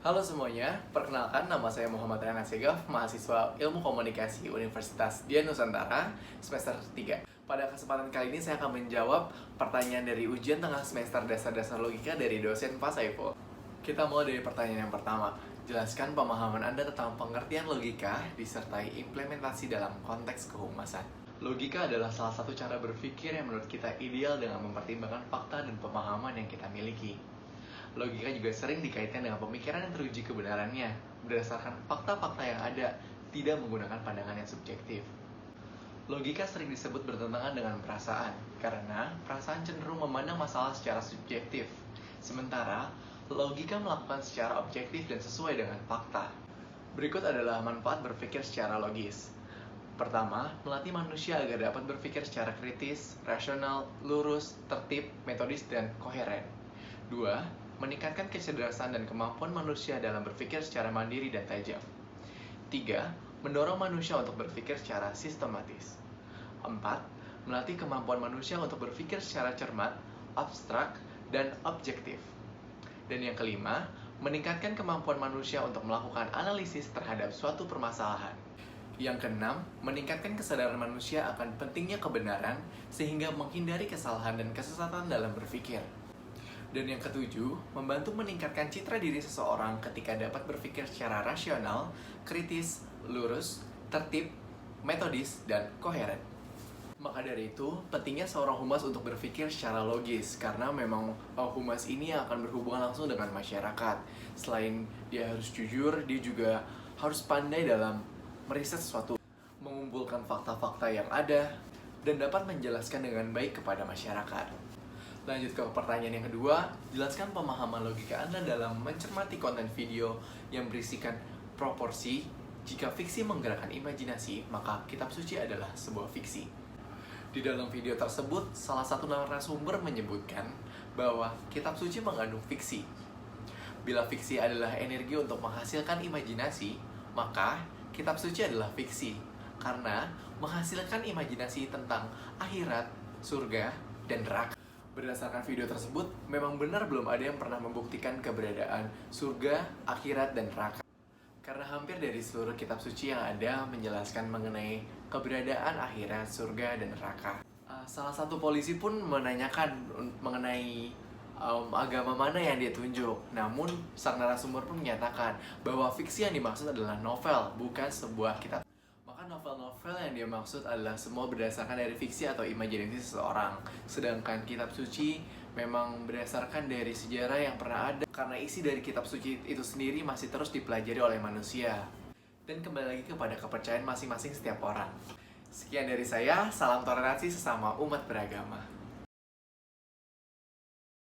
Halo semuanya, perkenalkan nama saya Muhammad Rana Segaf, mahasiswa Ilmu Komunikasi Universitas Dian Nusantara, semester 3. Pada kesempatan kali ini saya akan menjawab pertanyaan dari ujian tengah semester dasar-dasar logika dari dosen Pak Saiful. Kita mulai dari pertanyaan yang pertama. Jelaskan pemahaman Anda tentang pengertian logika disertai implementasi dalam konteks kehumasan. Logika adalah salah satu cara berpikir yang menurut kita ideal dengan mempertimbangkan fakta dan pemahaman yang kita miliki. Logika juga sering dikaitkan dengan pemikiran yang teruji kebenarannya berdasarkan fakta-fakta yang ada, tidak menggunakan pandangan yang subjektif. Logika sering disebut bertentangan dengan perasaan, karena perasaan cenderung memandang masalah secara subjektif, sementara logika melakukan secara objektif dan sesuai dengan fakta. Berikut adalah manfaat berpikir secara logis. Pertama, melatih manusia agar dapat berpikir secara kritis, rasional, lurus, tertib, metodis, dan koheren. 2. Meningkatkan kecerdasan dan kemampuan manusia dalam berpikir secara mandiri dan tajam. 3. Mendorong manusia untuk berpikir secara sistematis. 4. Melatih kemampuan manusia untuk berpikir secara cermat, abstrak, dan objektif. Dan yang kelima, meningkatkan kemampuan manusia untuk melakukan analisis terhadap suatu permasalahan. Yang keenam, meningkatkan kesadaran manusia akan pentingnya kebenaran sehingga menghindari kesalahan dan kesesatan dalam berpikir. Dan yang ketujuh, membantu meningkatkan citra diri seseorang ketika dapat berpikir secara rasional, kritis, lurus, tertib, metodis, dan koheren. Maka dari itu, pentingnya seorang humas untuk berpikir secara logis, karena memang humas ini akan berhubungan langsung dengan masyarakat. Selain dia harus jujur, dia juga harus pandai dalam meriset sesuatu, mengumpulkan fakta-fakta yang ada, dan dapat menjelaskan dengan baik kepada masyarakat. Lanjut ke pertanyaan yang kedua, jelaskan pemahaman logika Anda dalam mencermati konten video yang berisikan proporsi. Jika fiksi menggerakkan imajinasi, maka kitab suci adalah sebuah fiksi. Di dalam video tersebut, salah satu narasumber menyebutkan bahwa kitab suci mengandung fiksi. Bila fiksi adalah energi untuk menghasilkan imajinasi, maka kitab suci adalah fiksi, karena menghasilkan imajinasi tentang akhirat, surga, dan neraka. Berdasarkan video tersebut, memang benar belum ada yang pernah membuktikan keberadaan surga, akhirat, dan neraka. Karena hampir dari seluruh kitab suci yang ada menjelaskan mengenai keberadaan akhirat, surga, dan neraka. Salah satu polisi pun menanyakan mengenai agama mana yang dia tunjuk. Namun, sang narasumber pun menyatakan bahwa fiksi yang dimaksud adalah novel, bukan sebuah kitab. Novel-novel yang dia maksud adalah semua berdasarkan dari fiksi atau imajinasi seseorang. Sedangkan kitab suci memang berdasarkan dari sejarah yang pernah ada, karena isi dari kitab suci itu sendiri masih terus dipelajari oleh manusia. Dan kembali lagi kepada kepercayaan masing-masing setiap orang. Sekian dari saya, salam toleransi sesama umat beragama.